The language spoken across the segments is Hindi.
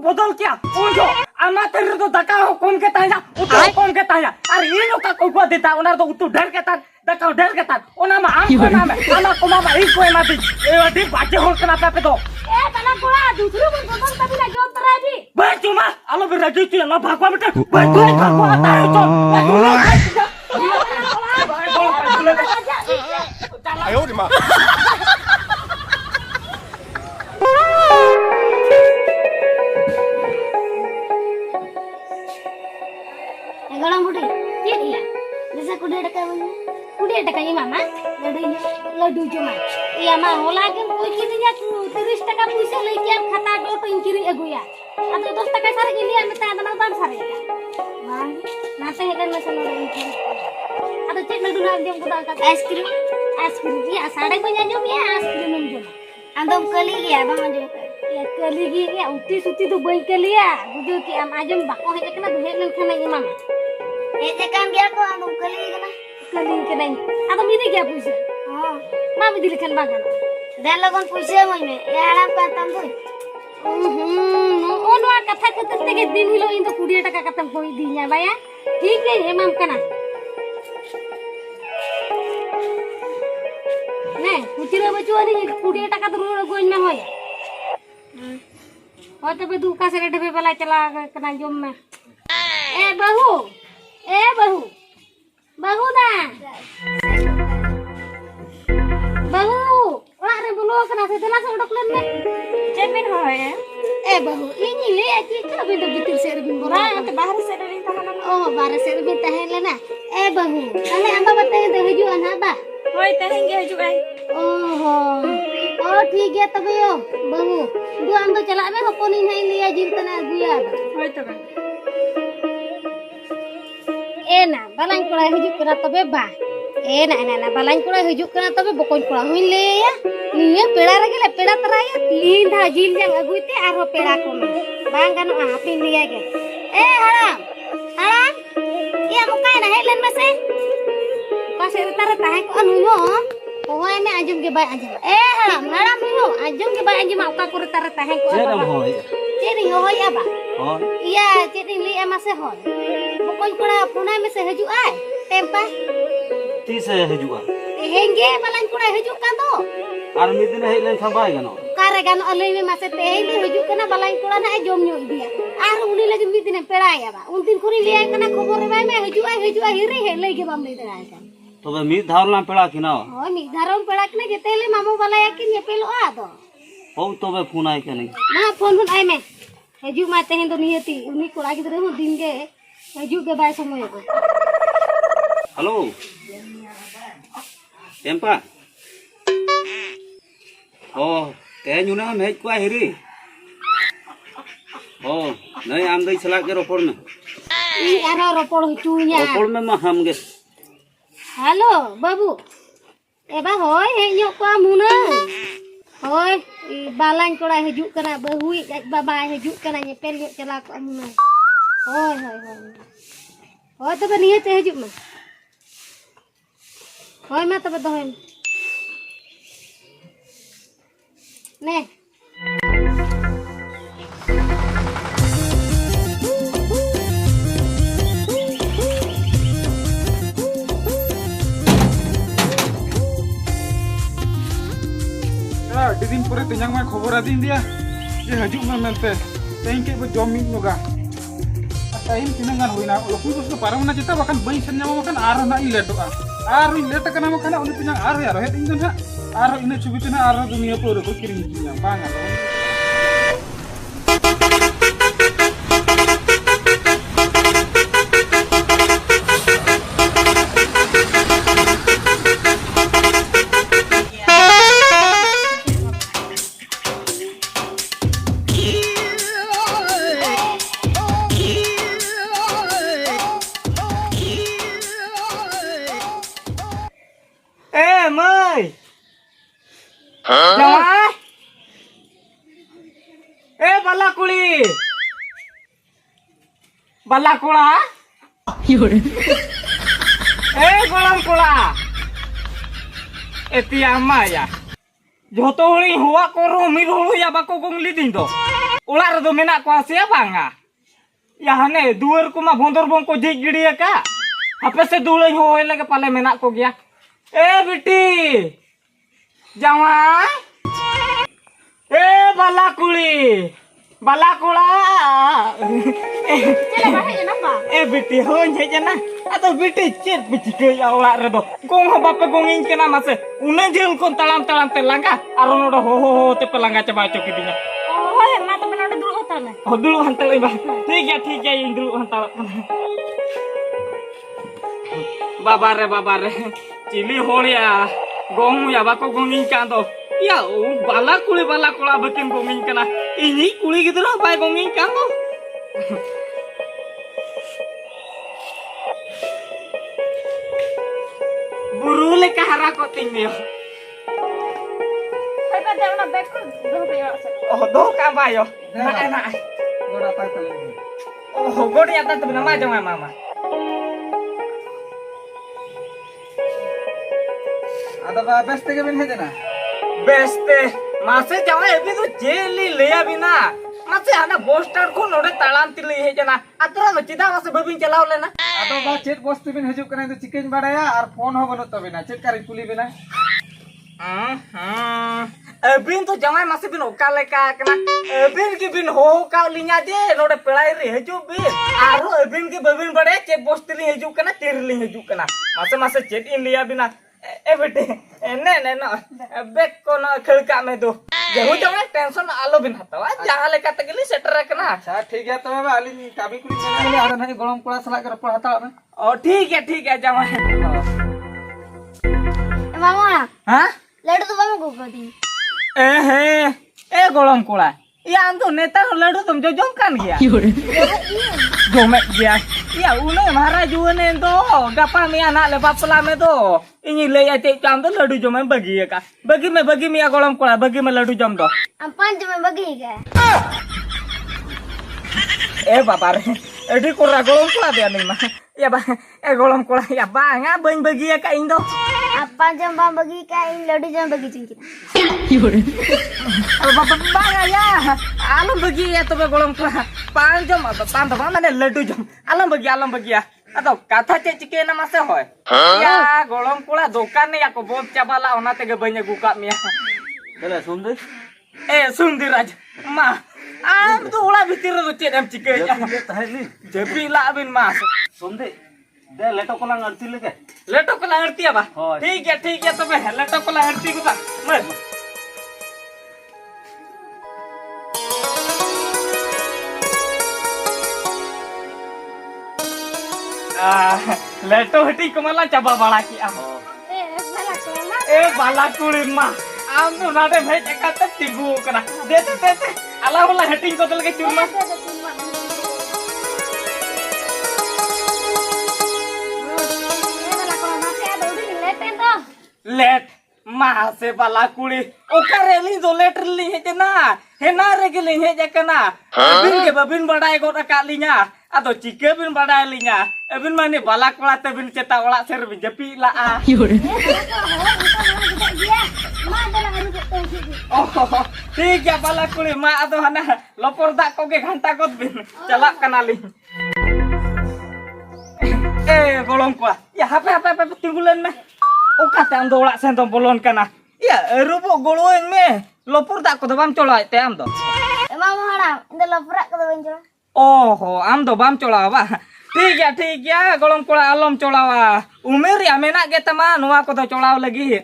बदल क्या उनको आमा तेरे तो दका हो कौन के ताया उतो कौन के ताया अरे ये लोग का को देता ओना तो उतो ढेर के ता दका ढेर के ता ओना में आम को नाम है आमा को मामा एक को माती ए वाटी बाजे हो कना पे तो ए बना कोड़ा दूसरे को बदल तभी ना जो तरा भी बे चुमा आलो बे रगी तू ना भागवा बेटा बे तू भागवा आता है तो哎呦我的妈！ गड़म बुढ़ी ये दिया जैसे कुड़े टका बोले कुड़े टका ये मामा लड्डू जो मा ये मामा होला के कोई की दिया 30 टका पैसा लेके हम खाता डोट इंकिरी अगुया अब 10 टका सारे के लिए मैं तना दाम सारे हां नाते हेदन में सनो इंकिरी अब चेक लड्डू नाम दिम को दाल आइसक्रीम ये साड़े बजा जो ये आइसक्रीम में जो अंदम कली गया बांग जो ये कली गया उठी सुती तो बई कलिया बुझो कि हम आजम बाको हे एकना दुहे लेखना ये मामा ए जे काम गया को हम कली के नहीं अब मिदी क्या पूछे हां मां मिदी लिखन बागन दे लगन पूछे मई में ए आराम का तम दो ओनवा कथा कते के दिन हिलो इन तो 20 टका कतम कोई दिया बाया ठीक है हे माम कना ने कुचिरो बचुआनी 20 टका तो गोइन में होय और तबे दुका से ढबे वाला चला कना जम में ए बहू बहू ना बहू ओरा रे बोलो कना से देला से डॉक्टर में चेमिन होय ए बहू इनी ले आती का बिन तो भीतर से बिन बोरा ते बाहर से रे तहना ओ बाहर से बिन तहले ना ए बहू तले अंबा बते दे हजू ना बा होय तहेंगे हजू आई ओहो ओ ठीक है तबे यो बहू दु आम तो चला में हपनी नहीं लिया जिन तना गुया होय तबे ए ना बालां कोड़ा हिजु करा तबे बा ए ना बालां कोड़ा हिजु करा तबे बकोन कोड़ा हुई लेया निया पेड़ा रगेले पेड़ा तराया तीन धा जिल जंग अगुइते आरो पेड़ा को बांग गानो हापिन लिया के ए हराम ये मुकाय ना हेलन में से पासे तारे ताहे को अनुयो ओय में आजम के बाय आजम ए हराम हुयो आजम के बाय आजम का करे तारे ताहे को जेरम होय चेरी होय आबा होय या चेरी ली एमा से होय कोई कोड़ा पुना में से हजू आए टेम्पा ती से हजुआ हेंगे बालां कोड़ा हजू का दो आर मी दिन हेलन खबाय गनो कारे गानो अलई में मासे तेहेंगे हजू कना बालां कोड़ा ना जोम न्यो दिया आर उनी लगे मी दिन पेड़ाया बा उन दिन खुरी लिया कना खबर रे में हजू हिरे हे लई के बाम ले दराय का तबे मी धारला पेड़ा किना हो मी धारन पेड़ा कने जेतेले मामू बाला या किन पेलो आ दो हो तबे फोन आय के नहीं ना फोन आय में हजू मा तेहें दो नियति उनी कोड़ा गिदरे हो दिन के हजू के बाय समय को हेलो टेम्पा ओ तेहन उना हम हेज को हिरी ओ नहीं आम दई सला के रोपड़ में ई आरो रोपड़ हुचुया रोपड़ में हम गे हेलो बाबू एबा होय हेयो को मुना होय ई बालां कोड़ा हजू कना बहुई गज बाबा हजू कना ने पेल चला को मुना होय होय तबे निये ते हजू में होय मा तबे दोहन ने दिन पर तिंजang मा खबर आदि दिया ये हजू में मिलते तें के जम मिद नोगा टाइम तिनंगान होइना लपु बस पारमना जेता बखन बई सन जामा बखन आर ना इ लेटोआ आर इ लेट कना बखन उनि तिंजang आर यार हे दिन ना आर इन छुबि तना आर दुनिया पर को किरिंग तिंजang बांगा ए बाला कुड़ी बाला कोड़ा ए गरम कोड़ा एतिया माया जोतो हड़ी हुआ को रोमी रोया बाको गोंगली दिन तो Ular ᱨᱮᱫᱚ ᱢᱮᱱᱟᱜ ᱠᱚᱣᱟ ᱥᱮ ᱵᱟᱝᱟ? Ya hane duar ko ma bondor bong ko jig gidi ka. Hape se dulai hoy lage pale menak ko gya. Biti. Jawai. Bala kuli. Bala kula. Cela bahaya kenapa? Biti hoy jana. Atau biti cet biti ke ya ular redo. Gong ho bape gongin kena mase. Una jel kon talam-talam telangga. Aron udah ho te pelangga coba cokidinya. Oh, hemat teman udah dulu hotel nih. Oh dulu hantar iba. ठीक है yang dulu hantar. Babare. Cili hol ya. Gong ya bako gongin kan to. Ya, bala kula bikin gongin kana. Ini kuli gitu lah bay gongin kan to. Buru le kahara ko tinggal. Hai pada mana bag ko dulu kayak. Oh, do ka bayo. Enak. Goda apa kalian? Oh, godi ata tu nama aja mama. Ada apa best ke bin hedena? Beste, mase jawa ebi tu jeli leya bina. Mase ana poster ko node talan tili he jana. Atura no chida mase babin chalao lena. Ada ba chat post bin hajuk kana to chicken badaya ar phone ho banut tabina chat kari kuli bina. Ebin tu jangan masih bin okal leka kena. Ebin ki bin ho ka linya je node pelai ri heju bin. Aru ebin ki babin bade chat post li heju kana tirli heju kana. Mase chat in liya bina. Bete ne bek ko na khilka me do. Jahu jangan tension alo bin hatawa. Jangan leka tegili setter kana. अच्छा ठीक है तो मैं आलिन काबी कुली मेना आदा नहीं गरम कोड़ा सला कर पड़ हता में Oh ठीक है jangan. Mama, Hah? ladu tuh kamu gue ganti. golong kula. Ya antu neta ladu tum jojong kan gya. Jomek gya. Ya une mahara juane to. Gapa mi anak le bapla me to. Ini le ya cek jam to ladu jom bagi ya ka. Bagi me ya golong kula, bagi me ladu jam to. Apaan cuma bagi kan? Bapak. Di kura golong kula dia nih mah. Ya ba. Golong kula ya bang, bang bagi ya ka indo. Apaan cuma bagi kain ladu cuma bagi cincin. Bapak bang ya. Alam bagi ya tuh golong kula. Panjam mana ladu jam. Alam bagi ya. Atau kata cek cike nama se hoy. Ya golong kula dokan nih aku bom cabala ona tega banyak buka mia. चले सुन दे Sundir aja. Ma. Tuh ulah bitir tuh cek am cike ya. तहली Jepi lah bin mas. सुन दे दे लेटो को लंग अर्ती लेके लेटो को लगती है बा हाँ। ठीक है तो मैं लेटो को लगती को बा मत लेटो हटी को मला चबा बड़ा किया Salah kemana? बाला कुड़ी मां आम तो नाटे भाई एकत तिगु करा देते अला वाला हटिंग को तल के चुरमा लेट मा से बाला कुड़ी ओकरे ली दो लेटर ली है जना हेना रे के ली है जकना बिन के बबिन बड़ाई गोटा का लिnya atau चिके बिन बड़ाई लिnya एबिन माने बाला कोला ते बिन चेता ओला सेर बिन जपी ला आ oh ठीक है बाला कुड़ी मा atau hana lopor dak ko ke घंटा को बिन चला कना ली golong ko ya hape timbulan me Oka te am do orak sen tom bolon kana. Ya, rupo goloin me. Lopur tak ko do bam coloi te am do. Emang mana? Anda lapar ke benjol? Oh, am do bam cola ba. ठीक है golong kola alom cola wa. Umir ya menak ge tama noa ko do cola lagi.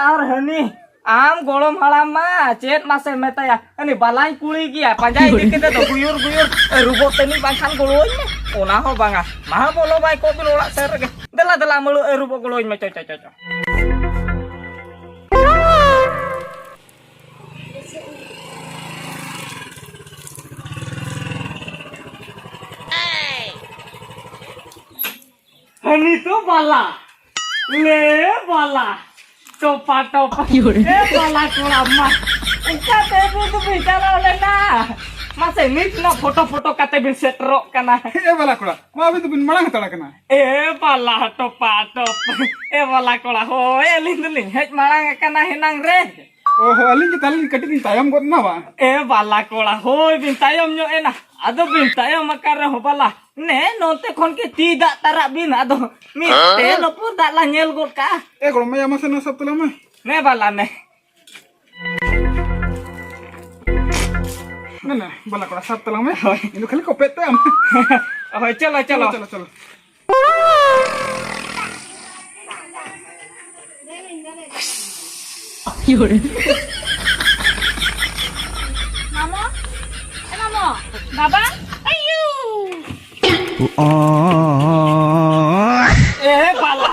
Ar hani am golom halama cet mase meta ya. Ani balai kuli gia panjai dikit do guyur rupo teni bangkan goloin me. Ona ho banga. Maha bolo bai ko bin orak ser ge. Dela melu rupo goloin me coco. Hani tu bala, le bala, topa, bala kurama. Uka tebu tu bicara oleh na. Masa ini na foto kata bin setrok kana. ए वाला कोड़ा को अभी तो बिन मड़ा हतड़ा कना Bala topa. Bala kura ho, lindulin. Hej marang kana hinang re. Oh, aling kita aling kating tayam got na ba? bala kola hoi bin tayom nyo ena ado bin tayom makara ho bala ne nonte kon ke tidak tarak bin ado mi te lo pun tak lah nyel got ka Kalau maya masa na sab tala ma. ne bala ne Na, bala ko sab tala ma. Ino khali ko pet tam. hoi chalo chalo Chalo. Mamo? Mamo? Baba? Ayu! bala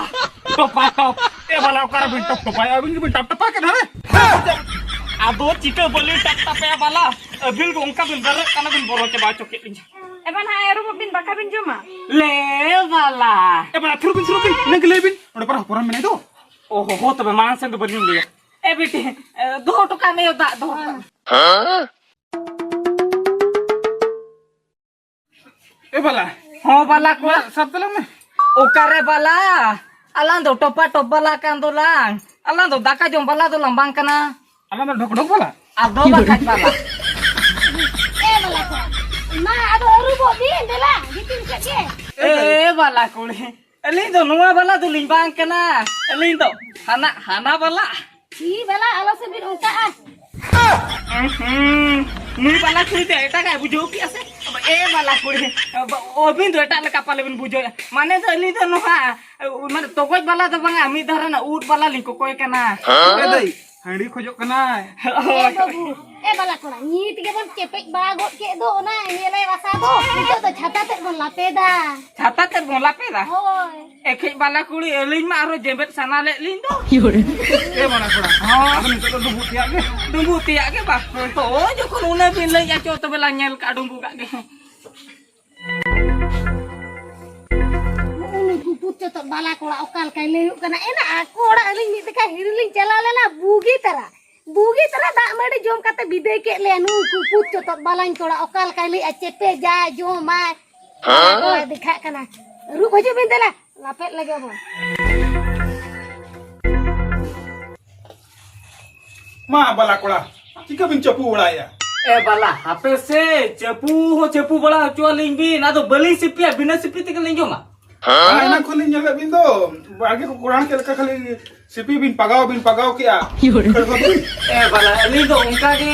top bala ukara bin top Paya abin bin tap tap kan ha. ado chika boli tap ya bala bil ko ungka bin barak kana bin boro ke baco ke linja Eban haeru bin baka bin juma. le bala Bala thuru bin nang lebin. Ora para puran mena itu. oh ho to be man sang bani le बेटी दो टका नहीं होता दो Bala. हाँ बाला को Sab tala ma. ओकारे बाला अलां दो टोपा टोप बाला कान दो लांग अलां दो दाका जोम बाला दो लंबांग कना Alam na dok bala. आदो बाकाज बाला Bala ko. Ma ado oru bo bin dela. Gitin ke. बाला कोले अली दो नुआ बाला दो लिंबांग कना अली दो हाना बाला Ci bala alo se bin ungka ah. नुई बाला कुड़ी ते एटा का बुझो की आसे बाला कुड़ी ओबिन दो एटा लका पाले बिन बुझो माने तो अली दो नुआ माने तोगज बाला दो बंगा मी धरना उट बाला लिंको कोय कना Dai. Handi khojok kana. Babu. Bala ko. Ni tige bon cepek bagot ke do na. Ni le rasa do. Itu to chata te bon lapeda. छाता ते बोला पे दा Hoi. एक बाला कुड़ी एलिन मा आरो जेबेट सना ले लिन दो Bala kora. Ha, abin itu dubut ya ke. डुंबू तिया के बा तो जो कोन उने बिन ले या चो तो बेला नेल का डुंबू का के Unu puput cetok bala ko okal kai leyuk kana enak aku ora eling ni teka hiriling cala lena bugi tara dak made jom kata bidai ke le anu puput cetok balan ko okal kai le acepe ja jom ma ko dikha kana ru baju bintala lapet lagi apa Ma bala kora. Jika bin capu ula ya. ए बाला हापे से चपू बड़ा चो लिंग भी ना तो बली सिपिया बिना सिपी तक लिंग जो मा Ah, enak kali nyala bin do. Bagi ko kurang ke kali sipi bin pagao kia. ए बाला लिंग तो उनका के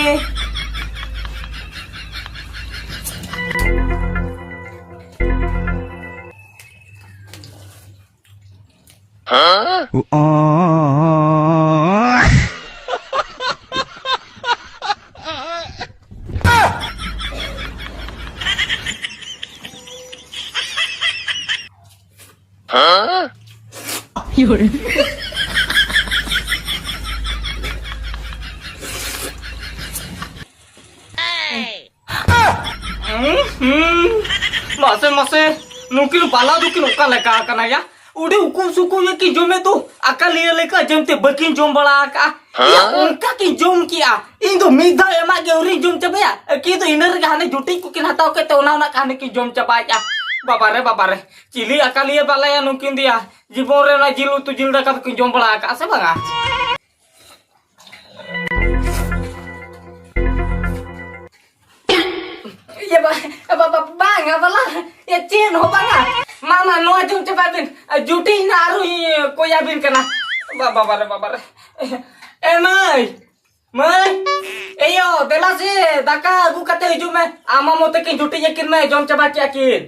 मसे नुकिल बाला दुकिल उका लेका कना या उडे हुकुम सुकु ये की जोमे तो अका लिए लेका जमते बकिन जोम बड़ा का या उनका की जोम किया इन तो मिदा एमा के उरी जोम चबया की तो इनर का हने जुटी कुकिन हटाओ के तो ना खाने की जोम चबा या बाबा रे चिली अका लिए बाला या नुकिन दिया जीवन रे ना जिलु तु जिल दका की जोम बड़ा का से बंगा ये bang bala ya cien ho banga mama no ajung coba bin juti naru ko ya bin kana baba mai eyo tela se daka gu kate hiju me ama mote ki juti yakin me jom coba ki yakin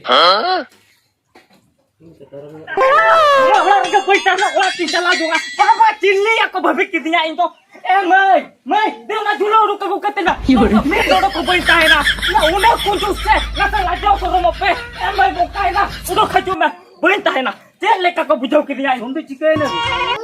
Warga koy tana wati sala juga baba chilli aku babik kidinya into mai dia na julo ru ko katena me dodo ko boy kai na una kunju se na sa la jao ko mo pe mai bo kai na udo khaju me boy tai na jelle ka ko bujau kidinya hundu chikai na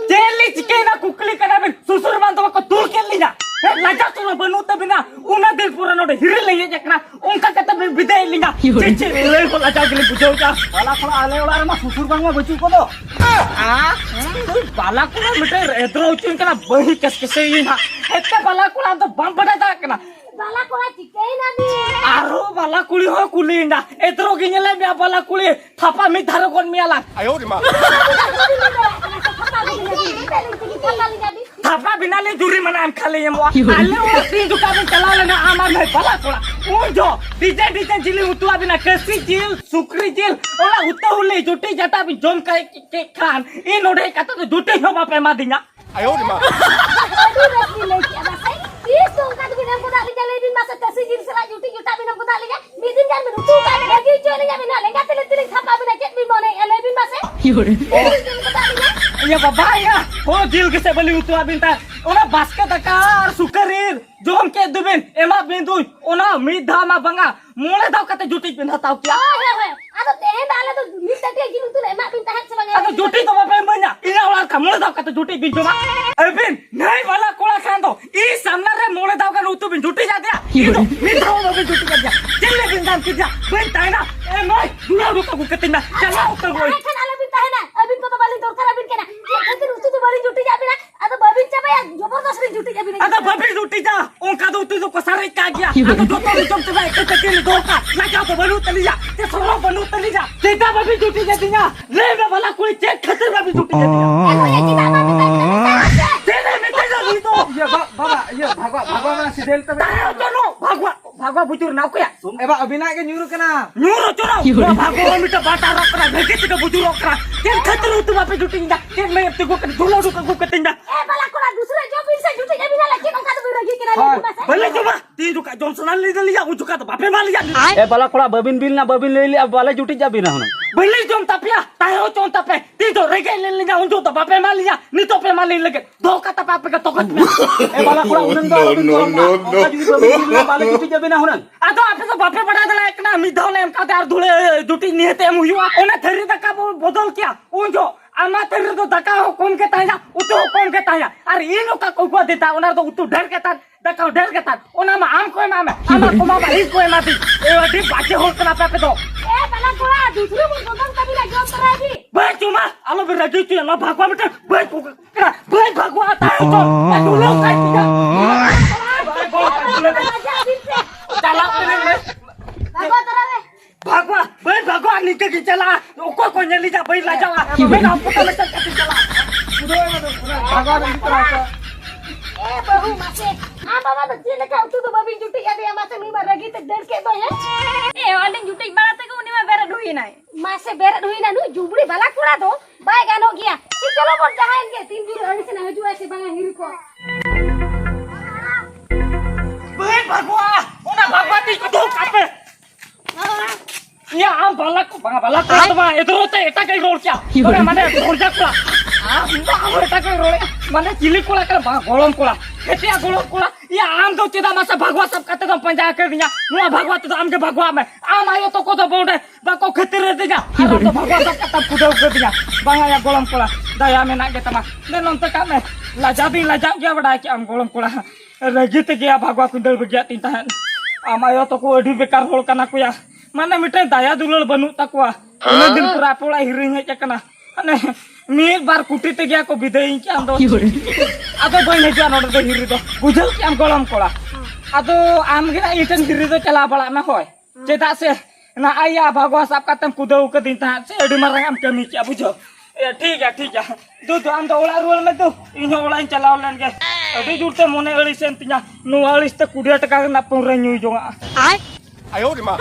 jelle chikai na kukli kana ben susur bando ko tul ke linya laja to banu ta bina una del pura no de hir le ye jakna unka kata ben bidai linya chichi le ko laja ke bujau ja bala ko ale ola ma susur bang ma bachu ko do bala ko meter edro uchin kana bahi kes kese ina etta bala ko to bam bada da kana bala ko chikai na bi aro bala kuli ho kuli na edro ginyele me bala kuli thapa mi dharo kon mi ala Ayo di ma. Thapa बिना ले जुरी मना हम खाले हम आले वो तीन दुकान में चला लेना आमा भाई भला कोला उन जो डीजे जिली उतुआ बिना कसी जिल सुकरी जिल ओला उते हुले जुटी जटा भी जोम के खान इन नोडे का तो जुटी हो बापे मा दिया aduh resmi lagi apa sih itu kan binang ko dali jale din masa kasi jil sala juti juta binang ko dali ga bidin jan bin tu kan lagi jole ga bina lenga tele tele thapa bina ket bin bone ele bin mase ya baba ya हो दिल के से बली उतुआ बिनता ओना बास्केट आकार सुकरीर जोम के दुबिन एमा बिंदु ओना मीधा मा बंगा मोले दाव कते जुटी पिनताव क्या he ado teh dale to mita te gilu tu emak bin tahan sebagai अगर जुटी तो बापे मन्या इना वाला का मोले दाव कते जुटी बिन जोमा अबिन नहीं वाला कोला खान दो ई सामने रे मोले दाव का उतु बिन जुटी जा दिया मीधा हो बिन जुटी कर दिया चले बिन दाम किया बिन ताइना ए मैं दुना रुका कुकतिना चला उतर गई kan ale bin tahan abin ko to bali dorkar abin kena ye khatir utu to bali juti jabi na ado babin cha baya jobardast rin juti jabi na अगर बापे जुटी जा उनका तो उतु को सारे का गया अगर तो तुम तो भाई कते के दो का ना क्या तो बनू तली जा ते सोलो बनू तली जा तेता बापे जुटी जा दिया ले में वाला कोई चेक खतर बापे जुटी जा दिया aku ya kita mama bin तेरे में तेरा नहीं तो ये बाबा ये भागवा ना सिदेल तब तायो चलो भागवा बुजुर नाव को या एबा अबिना के न्यूरु कना न्यूरो चलो भागवा मिटा बाटा रखरा भेके के बुजुर रखरा तेरे खतर उतु बापे जुटी जा तेरे में ते को धुलो को कतिंदा eh bala ko dusra job bin sa juti jabi na lagi kan to lagi kena le bin mase भले जो ती दुका जॉनसन ले लिया उ जुका तो बापे मार लिया ए बाला कोड़ा बबिन बिल ना बबिन ले लिया बाला जुटी जा बिना हन भले जोम तपिया तायो चों तपे ती तो रेगे ले लिया उन जो तो बापे मार लिया नी तो पे मार लगे दो का तपा पे का तो कत में ए बाला कोड़ा उनन दो नो बाला जुटी जा बिना हन आ तो आपे तो बापे बड़ा दला एक ना मी धोले हम का यार धुले जुटी निहते हम हुआ ओने थरी तक बदल किया उन जो आमा तेरे तो दका हो कौन के ताया उतो कौन के ताया अरे ये लोग का कोको देता ओना तो उतो डर के ता दका डर के ता ओना मा आम कोई मा आमा को मा ही कोई मा दी ए वाटी बाचे हो कना पे तो eh bala ko dusra bon bodam tabi na job karabi बे चुमा आलो बे रगी तू ना भागवा बेटा बे भागवा तायो तो तू लोग काय किया चला bago tarawe भागवा नीचे की चला को ले जा भाई ला जावा मैं आपको तो चल के चला भागवा दे तरह eh bahu mase mama to chile ka utu to babi juti jabi mase mi maragi te der ke to ye eh alin jutik bala te ko ni ma bera duhi nai mase berat hui na nu jubri bala kura to bai gan ho gya si chalo bon jahan ke 3 दिन रहने से ना हजू ऐसे बंगा हिर को बे भागवा ओना भागवा ती को दो कापे या आम बाला को तो मा इधर होते एटा कई रोड क्या तो माने रोड जा कुरा आम एटा कई रोड माने चिली कोला कर गोलम कोला केतिया गोलम कोला या आम तो चेदा मासा भगवा सब कते तो पंजा कर दिया नुआ भगवा तो आम के भगवा में आम आयो तो को तो बोडे बाको खतिर रे दिया आरो तो भगवा सब कते कुदो कर दिया बांगा या गोलम कोला दया में ना के तमा ने नन तो का में लाजा गया बड़ा के आम गोलम कोला रजित गया भगवा कुंडल गया तीन तहन आम आयो तो को अडी बेकार होल कना को या माने मिटे दया दुलल बनु तकवा उन दिन पूरा पोला हिरिंग हे कना अने मीर बार कुटी ते गया को बिदई के आम दो आदो बई ने जानो दो हिरि दो बुझल के आम गोलम कोला आदो आम गे इटन हिरि दो चला बड़ा में होय चेदा से ना आया भगवा सब कातम कुदौ के दिन ता से अडी मार आम कमी क्या बुझो ए ठीक है दो आम दो ओला रोल में दो इन ओला चलाव लन के अडी जुरते मोने अड़ी सेन तिया नु अड़ी ते 20 टका ना पुरे न्यू जोंगा ai आयो रे मा